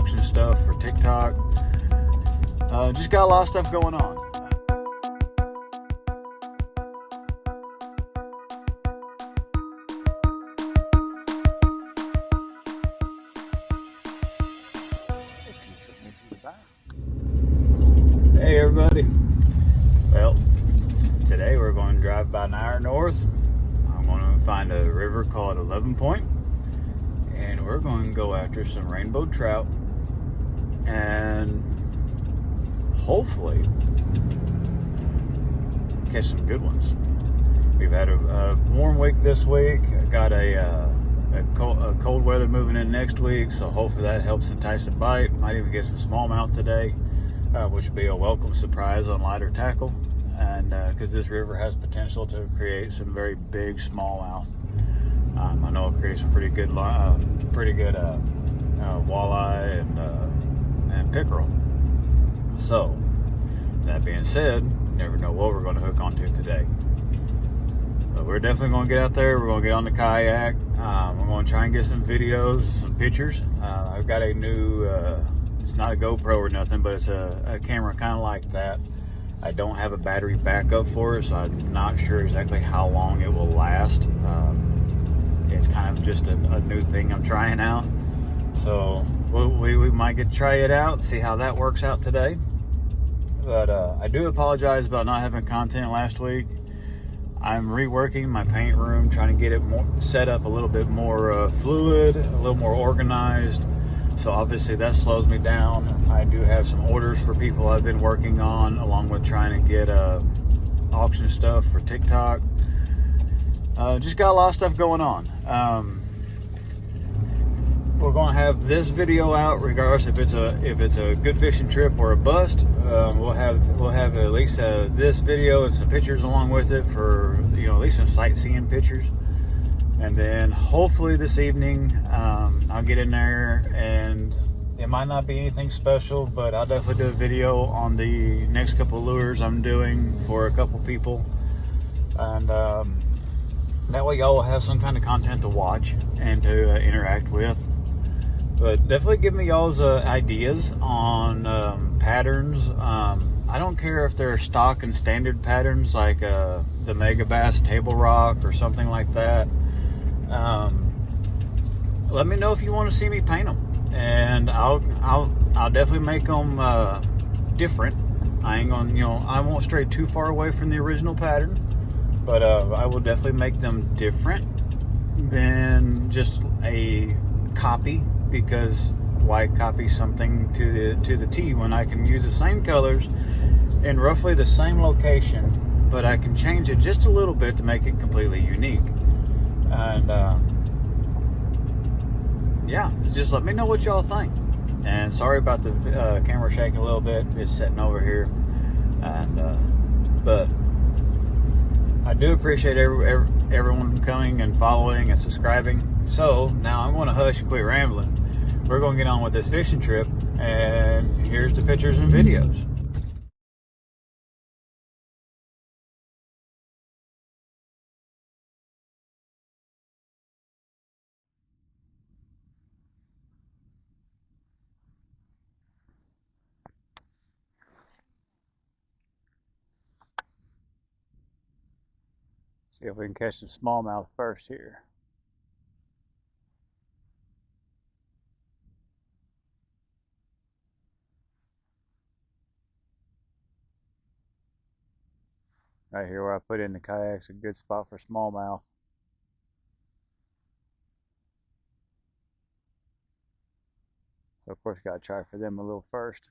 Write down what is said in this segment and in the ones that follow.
auction stuff for TikTok. Just got a lot of stuff going on. Hey everybody. Well, today we're going to drive by Nire North. I'm going to find a river called 11 Point, and we're going to go after some rainbow trout and hopefully catch some good ones. We've had a warm week this week. I got a cold weather moving in next week, so hopefully that helps entice a bite. Might even get some smallmouth today, which would be a welcome surprise on lighter tackle, and because this river has potential to create some very big smallmouth. I know it creates some pretty good walleye and pickerel. So that being said, you never know what we're going to hook onto today. But we're definitely going to get out there. We're going to get on the kayak. We're going to try and get some videos, some pictures. I've got a new, it's not a GoPro or nothing, but it's a camera kind of like that. I don't have a battery backup for it, so I'm not sure exactly how long it will last. It's kind of just a new thing I'm trying out. So we might get to try it out, see how that works out today. But I do apologize about not having content last week. I'm reworking my paint room, trying to get it more set up a little bit more fluid, a little more organized. So obviously that slows me down. I do have some orders for people I've been working on, along with trying to get auction stuff for TikTok. Just got a lot of stuff going on. We're going to have this video out regardless if it's a good fishing trip or a bust. We'll have at least this video and some pictures along with it for, you know, at least some sightseeing pictures. And then hopefully this evening I'll get in there, and it might not be anything special, but I'll definitely do a video on the next couple of lures I'm doing for a couple people, and that way y'all will have some kind of content to watch and to interact with. But definitely give me y'all's ideas on patterns. I don't care if they're stock and standard patterns like the Megabass Table Rock or something like that. Let me know if you want to see me paint them, and I'll definitely make them different. I ain't gonna, you know, I won't stray too far away from the original pattern, but I will definitely make them different than just a copy. Because why copy something to the T when I can use the same colors in roughly the same location, but I can change it just a little bit to make it completely unique. And yeah, just let me know what y'all think. And sorry about the camera shaking a little bit. It's sitting over here, and but I do appreciate everyone coming and following and subscribing. So now I'm going to hush and quit rambling. We're going to get on with this fishing trip, and here's the pictures and videos. See if we can catch some smallmouth first here. Right here where I put in the kayak's a good spot for smallmouth. So of course gotta try for them a little first.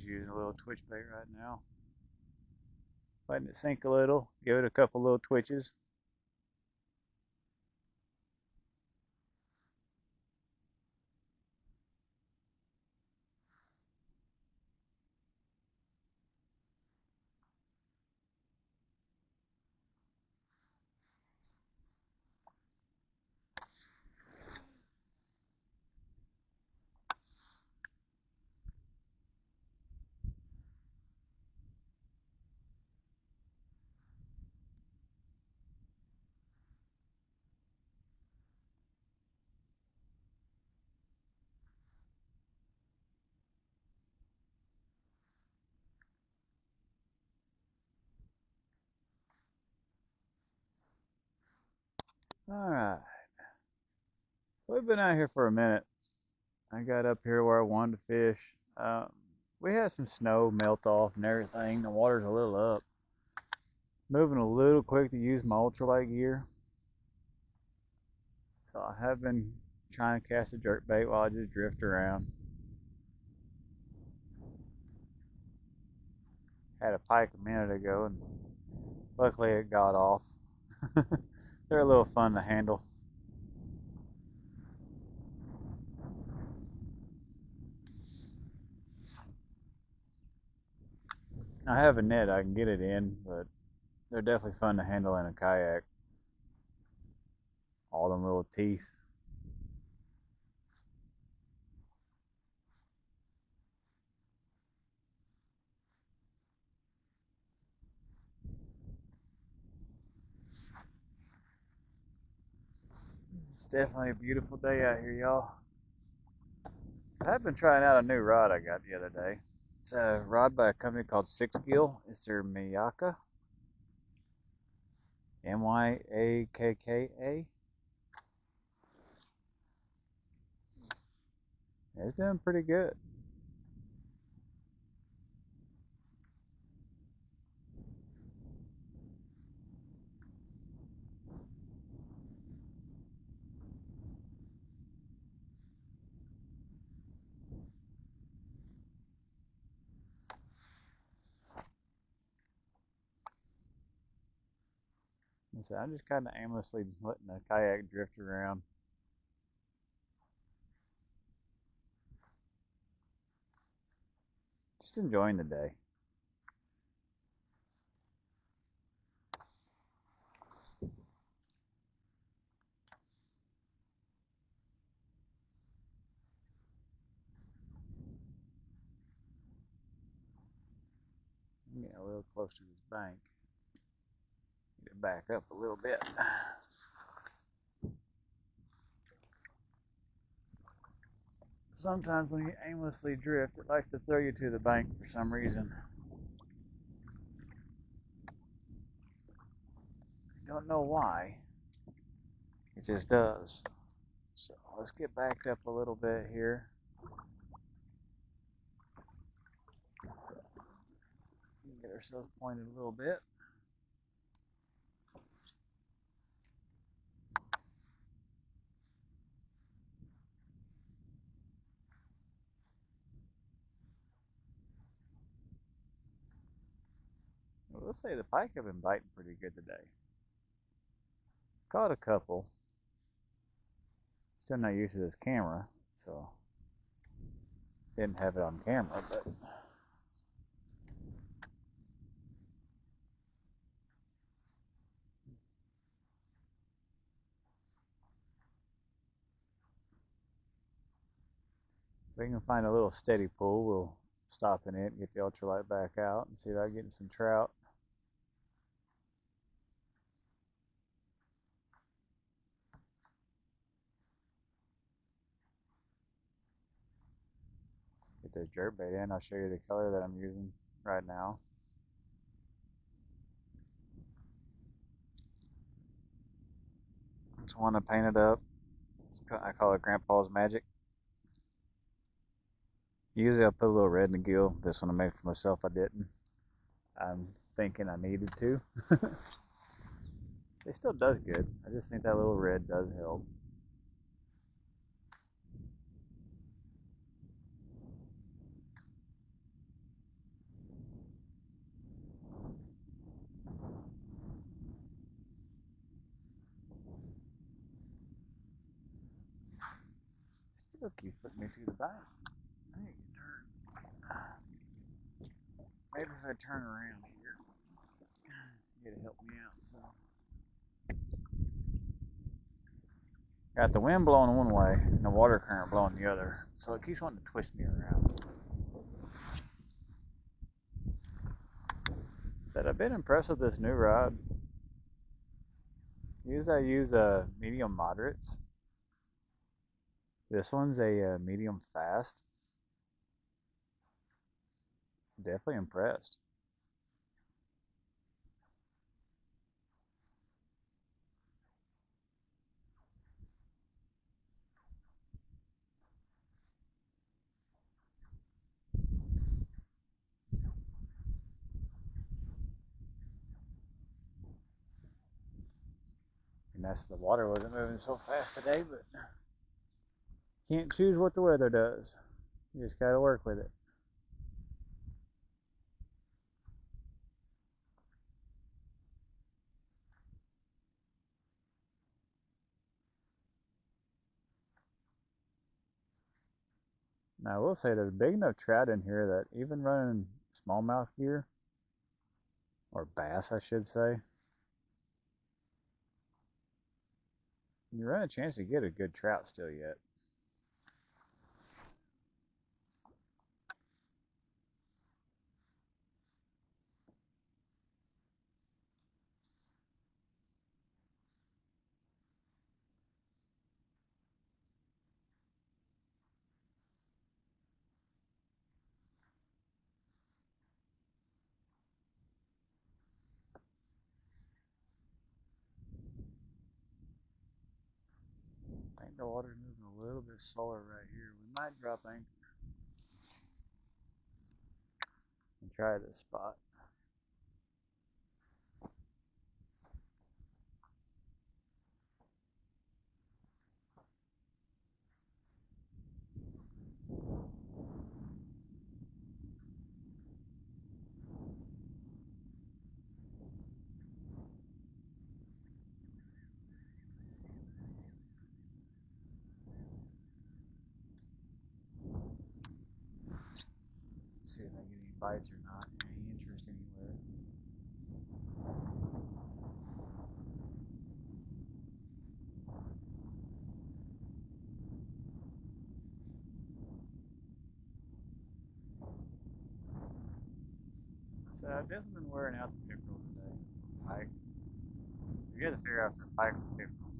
just using a little twitch bait right now. Letting it sink a little, give it a couple little twitches. Alright, we've been out here for a minute. I got up here where I wanted to fish. We had some snow melt off and everything. The water's a little up. Moving a little quick to use my ultralight gear. So I have been trying to cast a jerk bait while I just drift around. Had a pike a minute ago and luckily it got off. They're a little fun to handle. I have a net I can get it in, but they're definitely fun to handle in a kayak. All them little teeth. It's definitely a beautiful day out here, y'all. I've been trying out a new rod I got the other day. It's a rod by a company called Six Gill. It's their Miyaka. Myakka. It's doing pretty good. So I'm just kind of aimlessly letting the kayak drift around. Just enjoying the day. I'm getting a little close to this bank. Get it back up a little bit. Sometimes when you aimlessly drift, it likes to throw you to the bank for some reason. I don't know why. It just does. So let's get backed up a little bit here. Get ourselves pointed a little bit. Well, let's say the pike have been biting pretty good today. Caught a couple. Still not used to this camera, so didn't have it on camera, but if we can find a little steady pool, we'll stop in it, get the ultralight back out, and see about getting some trout. Get this jerk bait in. I'll show you the color that I'm using right now. It's one I painted up. I call it Grandpa's Magic. Usually I put a little red in the gill. This one I made for myself, I didn't. I'm thinking I needed to. It still does good. I just think that little red does help. Still keeps putting me to the back. I need to turn. Maybe if I turn around here, it'll help me out. So, got the wind blowing one way and the water current blowing the other, so it keeps wanting to twist me around. Said I've been impressed with this new rod. I use medium moderates. This one's a medium fast. Definitely impressed. And that's the water wasn't moving so fast today, but can't choose what the weather does. You just gotta work with it. Now I will say there's big enough trout in here that even running smallmouth gear, or bass I should say, you run a chance to get a good trout still yet. I think the water's moving a little bit slower right here. We might drop anchor and try this spot. See if I get any bites or not, any interest anywhere. So I've definitely been wearing out the pickerel today. Pike. You gotta figure out if they're pike or pickerel.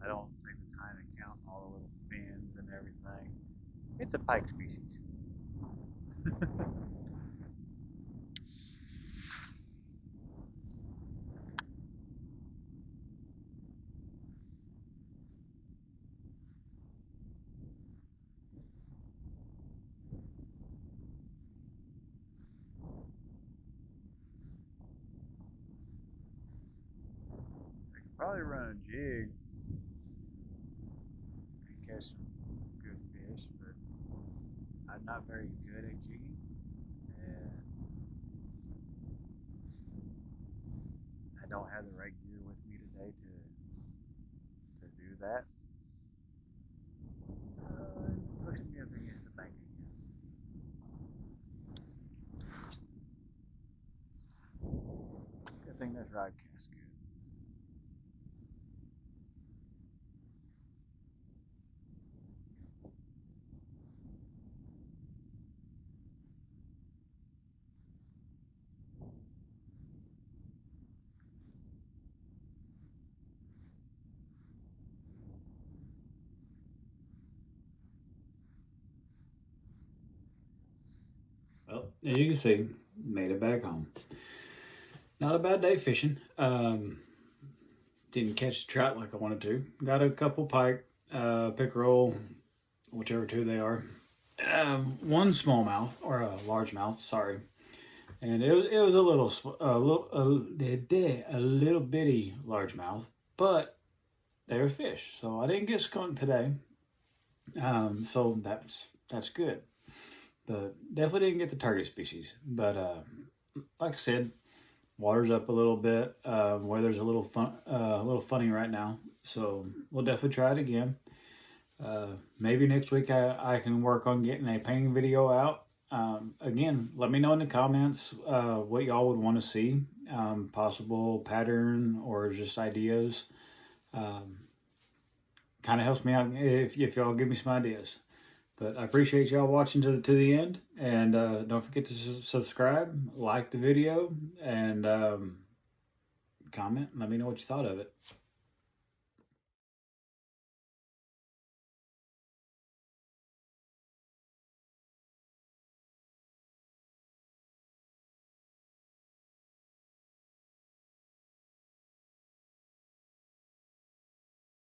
I don't take the time to count all the little fins and everything. It's a pike species. I could probably run a jig and catch some good fish, but I'm not very good at jigging, and I don't have the right gear with me today to do that. Push me up against the bank again. Good thing this rod casts good. Well, as you can see, made it back home. Not a bad day fishing. Didn't catch the trout like I wanted to. Got a couple pike, pickerel, whichever two they are. One smallmouth or a largemouth, sorry, and it was a little bitty largemouth, but they were fish, so I didn't get skunked today. So that's good. But definitely didn't get the target species. But like I said, water's up a little bit. Weather's a little funny right now. So we'll definitely try it again. Maybe next week I can work on getting a painting video out. Again, let me know in the comments what y'all would want to see, possible pattern or just ideas. Kind of helps me out if y'all give me some ideas. But I appreciate y'all watching to the end, and don't forget to subscribe, like the video, and comment. Let me know what you thought of it.